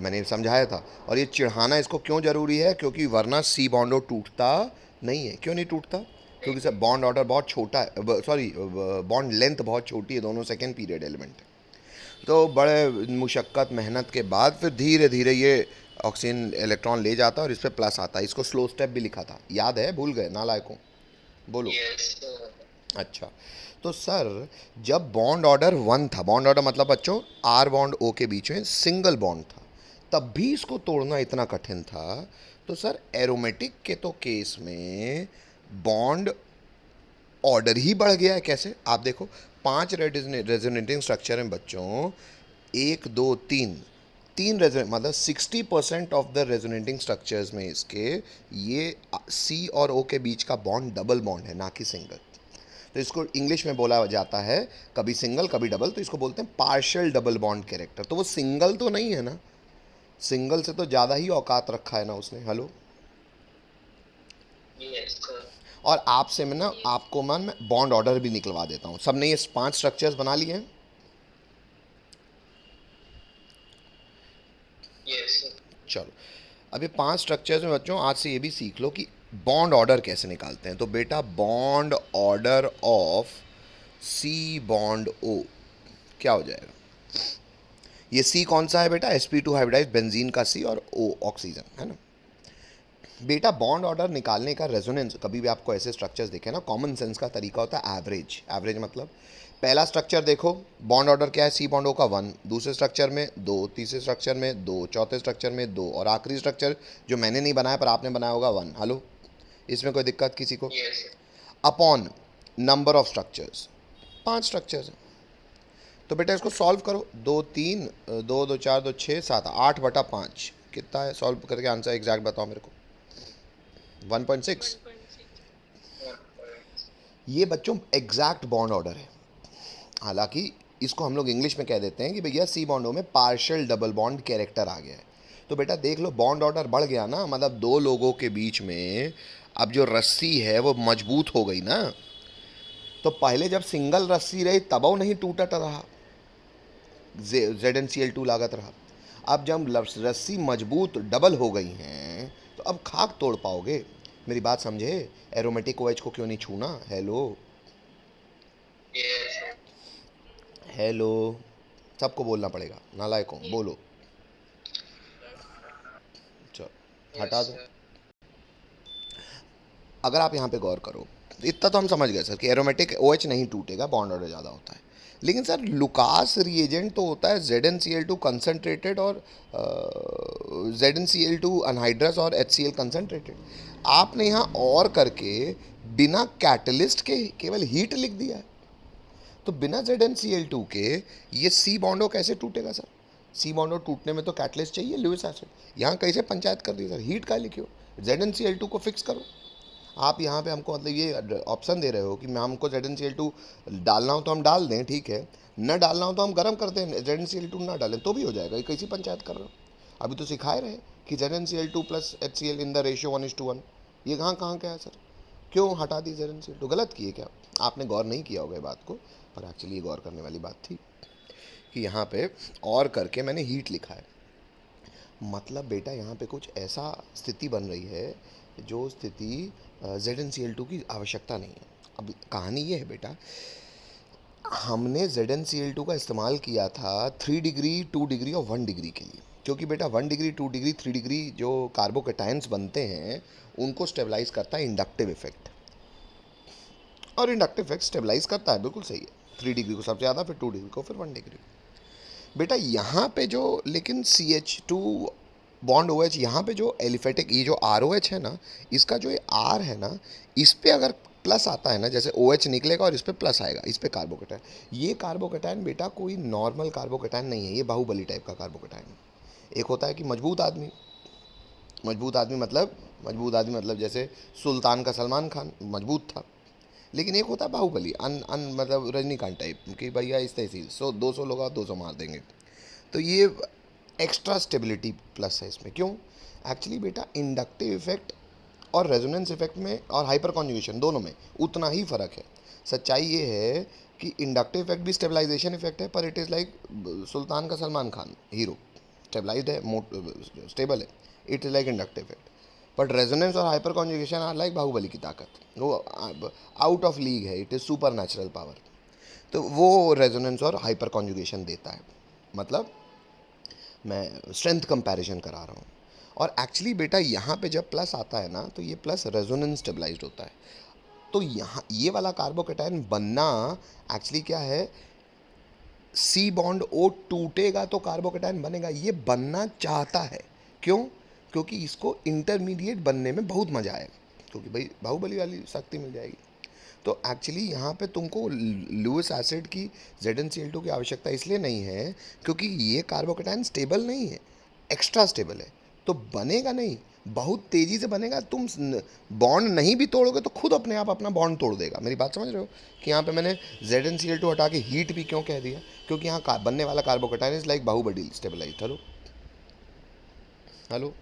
Speaker 2: मैंने समझाया था। और ये चिढ़ाना इसको क्यों ज़रूरी है? क्योंकि वरना C बॉन्ड टूटता नहीं है। क्यों नहीं टूटता? क्योंकि सर बॉन्ड ऑर्डर बहुत छोटा है, सॉरी बॉन्ड लेंथ बहुत छोटी है, दोनों सेकेंड पीरियड एलिमेंट है। तो बड़े मुशक्क़त मेहनत के बाद फिर धीरे धीरे ये ऑक्सीजन इलेक्ट्रॉन ले जाता है और इस पर प्लस आता है। इसको स्लो स्टेप भी लिखा था, याद है? भूल गए नालायकों? बोलो। अच्छा, तो सर जब बॉन्ड ऑर्डर 1 था, बॉन्ड ऑर्डर मतलब बच्चों R बॉन्ड O के बीच में सिंगल बॉन्ड था, तब भी इसको तोड़ना इतना कठिन था। तो सर एरोमेटिक के तो केस में बॉन्ड ऑर्डर ही बढ़ गया है। कैसे? आप देखो 5 रेजोनेटिंग स्ट्रक्चर हैं बच्चों, 1 2 3 तीन रेजोनेट मतलब 60% ऑफ द रेजोनेटिंग स्ट्रक्चर्स में इसके ये सी और ओ के बीच का बॉन्ड डबल बॉन्ड है, ना कि सिंगल। तो इसको इंग्लिश में बोला जाता है कभी सिंगल कभी डबल, तो इसको बोलते हैं पार्शियल डबल बॉन्ड कैरेक्टर। तो वो सिंगल तो नहीं है ना, सिंगल से तो ज़्यादा ही औकात रखा है ना उसने। हेलो।
Speaker 1: Yes sir.
Speaker 2: और आपसे मैं ना आपको मैं बॉन्ड ऑर्डर भी निकलवा देता हूँ। सबने ये 5 स्ट्रक्चर्स बना लिए हैं?
Speaker 1: Yes sir.
Speaker 2: चलो, अब ये 5 स्ट्रक्चर्स में बच्चों आज से ये भी सीख लो कि बॉन्ड ऑर्डर कैसे निकालते हैं। तो बेटा bond order of C bond O क्या हो जाएगा? ये सी कौन सा है बेटा? sp2 हाइब्रिडाइज्ड बेंजीन का सी और ओ ऑक्सीजन, है ना बेटा। बॉन्ड ऑर्डर निकालने का रेजोनेंस, कभी भी आपको ऐसे स्ट्रक्चर्स दिखे ना, कॉमन सेंस का तरीका होता है एवरेज। एवरेज मतलब पहला स्ट्रक्चर देखो, बॉन्ड ऑर्डर क्या है? सी बॉन्ड ओ का 1, दूसरे स्ट्रक्चर में 2, तीसरे स्ट्रक्चर में 2, चौथे स्ट्रक्चर में 2 और आखिरी स्ट्रक्चर जो मैंने नहीं बनाया पर आपने बनाया होगा 1। हेलो, इसमें कोई दिक्कत किसी को?
Speaker 1: Yes sir.
Speaker 2: Upon number of structures, 5 structures हैं। तो बेटा इसको सॉल्व करो, 2 3 2 2 4 2 6 7 8/5 कितना है? सॉल्व करके आंसर एग्जैक्ट बताओ मेरे को। 1.6।
Speaker 1: 1.6।
Speaker 2: ये बच्चों एग्जैक्ट बॉन्ड ऑर्डर है। हालांकि इसको हम लोग इंग्लिश में कह देते हैं कि भैया सी बॉन्डों में पार्शियल डबल बॉन्ड कैरेक्टर आ गया है। तो बेटा देख लो, बॉन्ड ऑर्डर बढ़ गया ना, मतलब 2 लोगों के बीच में अब जो रस्सी है वो मजबूत हो गई ना। तो पहले जब सिंगल रस्सी रही तब वो नहीं टूटता रहा, ZnCl2 लागत रहा। अब जब रस्सी मजबूत डबल हो गई हैं तो अब खाक तोड़ पाओगे। मेरी बात समझे? एरोमेटिक OH को क्यों नहीं छूना? Hello
Speaker 1: yes sir.
Speaker 2: हेलो, सबको बोलना पड़ेगा, नालायकों बोलो। चलो हटा
Speaker 1: यस
Speaker 2: दो।
Speaker 1: सर।
Speaker 2: अगर आप यहाँ पे गौर करो तो इतना तो हम समझ गए सर कि एरोमेटिक OH नहीं टूटेगा, बॉन्ड ऑर्डर ज़्यादा होता है। लेकिन सर लुकास रिएजेंट तो होता है ZnCl2 कंसनट्रेटेड और ZnCl2 अनहाइड्रस और HCl कंसनट्रेटेड। आपने यहाँ और करके बिना कैटलिस्ट के केवल हीट लिख दिया है। तो बिना ZnCl2 के ये सी बॉन्डो कैसे टूटेगा सर? सी बॉन्डो टूटने में तो कैटलिस्ट चाहिए, लुइस एसिड। यहाँ कैसे पंचायत कर दी सर? हीट का लिखियो, ZnCl2 को फिक्स करो। आप यहाँ पे हमको मतलब ये ऑप्शन दे रहे हो कि मैं हमको ZnCl2 डालना हो तो हम डाल दें, ठीक है, न डालना हो तो हम गर्म कर दें, ZnCl2 ना डालें तो भी हो जाएगा। ये कैसी पंचायत कर रहे हो? अभी तो सिखाए रहे कि ZnCl2 plus HCl in the ratio 1:1। ये कहाँ क्या है सर? क्यों हटा दी ZnCl2? गलत किए क्या? आपने गौर नहीं किया होगा बात को, पर एक्चुअली ये गौर करने वाली बात थी कि यहाँ पे और करके मैंने हीट लिखा है। मतलब बेटा यहाँ पे कुछ ऐसा स्थिति बन रही है जो स्थिति ZnCl2 की आवश्यकता नहीं है। अब कहानी ये है बेटा, हमने ZnCl2 का इस्तेमाल किया था 3 डिग्री 2 डिग्री और 1 डिग्री के लिए, क्योंकि बेटा 1 डिग्री 2 डिग्री 3 डिग्री जो कार्बोकेटायंस बनते हैं उनको स्टेबलाइज करता है इंडक्टिव इफेक्ट, और इंडक्टिव इफेक्ट स्टेबलाइज करता है, बिल्कुल सही है। 3 डिग्री को सबसे ज़्यादा, फिर 2 डिग्री को, फिर 1 डिग्री। बेटा यहाँ पे जो लेकिन CH2 बॉन्ड OH, यहाँ पे जो एलिफेटिक ये जो ROH है ना, इसका जो ये R है ना, इस पर अगर प्लस आता है ना, जैसे OH निकलेगा और इस पर प्लस आएगा, इस पर कार्बोकेटायन। ये कार्बोकेटायन बेटा कोई नॉर्मल कार्बोकेटायन नहीं है, ये बाहुबली टाइप का कार्बोकेटायन है। एक होता है कि मजबूत आदमी, मजबूत आदमी मतलब जैसे सुल्तान का सलमान खान मजबूत था। लेकिन एक होता है बाहुबली, मतलब रजनीकांत टाइप कि भैया इस तहसील 200 लोग 200 मार देंगे। तो ये एक्स्ट्रा स्टेबिलिटी प्लस है इसमें। क्यों? एक्चुअली बेटा इंडक्टिव इफेक्ट और रेजोनेंस इफेक्ट में और हाइपर कॉन्जुगेशन दोनों में उतना ही फ़र्क है। सच्चाई ये है कि इंडक्टिव इफेक्ट भी स्टेबलाइजेशन इफेक्ट है, पर इट इज़ लाइक सुल्तान का सलमान खान हीरो, स्टेबलाइज्ड है, स्टेबल है, it is like inductive effect. But resonance और hyperconjugation are like Baahubali की ताकत, वो आउट ऑफ लीग है, it is supernatural power. तो वो रेजोनेंस और हाइपर कॉन्जुगेशन देता है, मतलब मैं स्ट्रेंथ कंपैरिजन करा रहा हूँ। और एक्चुअली बेटा यहाँ पे जब प्लस आता है ना तो ये प्लस रेजोनेंस स्टेबलाइज्ड होता है। तो यहाँ ये वाला कार्बोकेटायन बनना एक्चुअली क्या है, सी बॉन्ड O टूटेगा तो कार्बोकेटायन बनेगा, ये बनना चाहता है। क्यों? क्योंकि इसको इंटरमीडिएट बनने में बहुत मज़ा आएगा, क्योंकि भाई बाहुबली वाली शक्ति मिल जाएगी। तो एक्चुअली यहाँ पे तुमको लुइस एसिड की ZnCl2 की आवश्यकता इसलिए नहीं है क्योंकि ये कार्बोकेटायन स्टेबल नहीं है, एक्स्ट्रा स्टेबल है, तो बनेगा नहीं, बहुत तेज़ी से बनेगा। तुम बॉन्ड नहीं भी तोड़ोगे तो खुद अपने आप अपना बॉन्ड तोड़ देगा। मेरी बात समझ रहे हो कि यहाँ पे मैंने ZnCl2 हटा के हीट भी क्यों कह दिया, क्योंकि यहाँ बनने वाला carbocation is like Baahubali stabilize. Hello hello,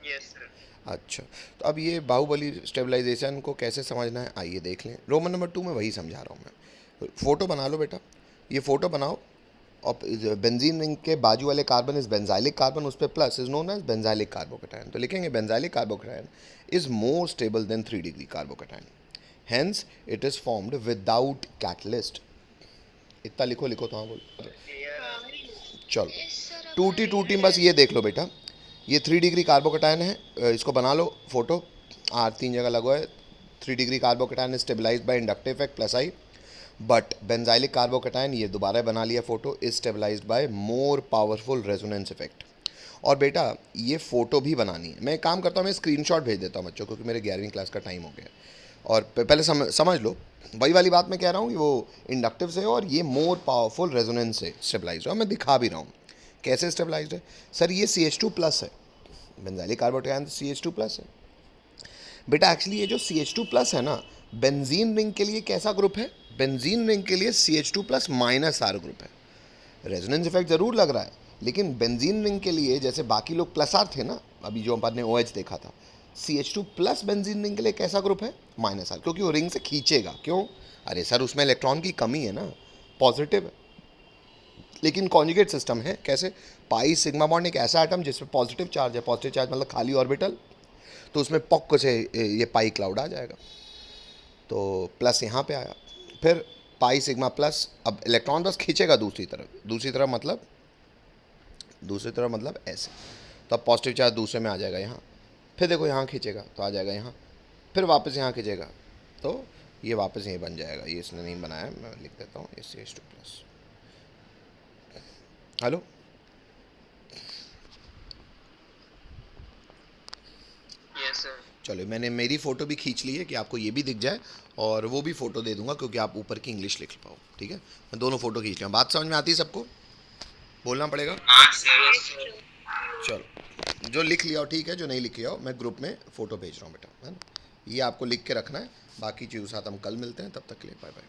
Speaker 1: Yes, sir.
Speaker 2: अच्छा, तो अब ये बाहुबली स्टेबलाइजेशन को कैसे समझना है आइए देख लें। रोमन नंबर 2 में वही समझा रहा हूँ मैं। फ़ोटो बना लो बेटा, ये फ़ोटो बनाओ और बेंजीन रिंग के बाजू वाले कार्बन इज बेंजाइलिक कार्बन, उस पर plus is known as benzylic carbocation. तो लिखेंगे benzylic carbocation is more stable than 3 degree carbocation, hence it is formed without catalyst. इतना लिखो, लिखो तो हाँ बोलो। चलो टूटी टूटी बस ये देख लो बेटा, ये 3 डिग्री कार्बोकेटायन है, इसको बना लो फोटो। R3 जगह लगा है। 3 degree carbocation stabilized by inductive effect plus I, but benzylic carbocation ये दोबारा बना लिया photo, is stabilized by more powerful resonance effect. और बेटा ये फ़ोटो भी बनानी है, मैं एक काम करता हूँ, मैं स्क्रीनशॉट भेज देता हूँ बच्चों को, क्योंकि मेरे 11वीं क्लास का टाइम हो गया। और पहले समझ लो, वही वाली बात मैं कह रहा हूँ कि वो इंडक्टिव से और ये मोर पावरफुल रेजोनेंस से स्टेबलाइज है। मैं दिखा भी रहा हूँ कैसे स्टेबलाइज्ड है। सर ये CH2 प्लस है, बेंजाइलिक कार्बोकेटायन CH2 प्लस है बेटा। एक्चुअली ये जो CH2 प्लस है ना, बेंजीन रिंग के लिए कैसा ग्रुप है, बेंजीन रिंग के लिए CH2 plus minus R group है। रेजोनेंस इफेक्ट ज़रूर लग रहा है, लेकिन बेंजीन रिंग के लिए जैसे बाकी लोग प्लस R थे ना, अभी जो अपन ने OH देखा था, CH2 प्लस बेंजीन रिंग के लिए कैसा ग्रुप है, माइनस R, क्योंकि वो रिंग से खींचेगा। क्यों, अरे सर उसमें इलेक्ट्रॉन की कमी है ना, पॉजिटिव है, लेकिन कॉन्जुगेट सिस्टम है। कैसे, पाई सिग्मा बॉन्ड एक ऐसा एटम जिसमें पॉजिटिव चार्ज है, पॉजिटिव चार्ज मतलब खाली ऑर्बिटल, तो उसमें पॉक से ये पाई क्लाउड आ जाएगा। तो प्लस यहाँ पे आया, फिर पाई सिग्मा प्लस, अब इलेक्ट्रॉन बस खींचेगा दूसरी तरफ मतलब ऐसे, तो अब पॉजिटिव चार्ज दूसरे में आ जाएगा यहाँ, फिर देखो यहाँ खींचेगा तो आ जाएगा यहाँ, फिर वापस यहाँ खींचेगा तो ये वापस यहीं बन जाएगा। ये इसने नहीं बनाया, मैं लिख देता हूँ ये CH2 plus. Hello,
Speaker 1: Yes, sir.
Speaker 2: चलो मैंने मेरी फ़ोटो भी खींच ली है कि आपको ये भी दिख जाए, और वो भी फ़ोटो दे दूंगा क्योंकि आप ऊपर की इंग्लिश लिख पाओ। ठीक है, मैं दोनों फ़ोटो खींच लिया। बात समझ में आती है सबको, बोलना पड़ेगा।
Speaker 1: Yes, sir.
Speaker 2: चलो जो लिख लिया हो ठीक है, जो नहीं लिख लिया हो मैं ग्रुप में फ़ोटो भेज रहा हूँ बेटा, है ना। ये आपको लिख के रखना है, बाकी चीज़ों के साथ हम कल मिलते हैं, तब तक के लिए बाय बाय।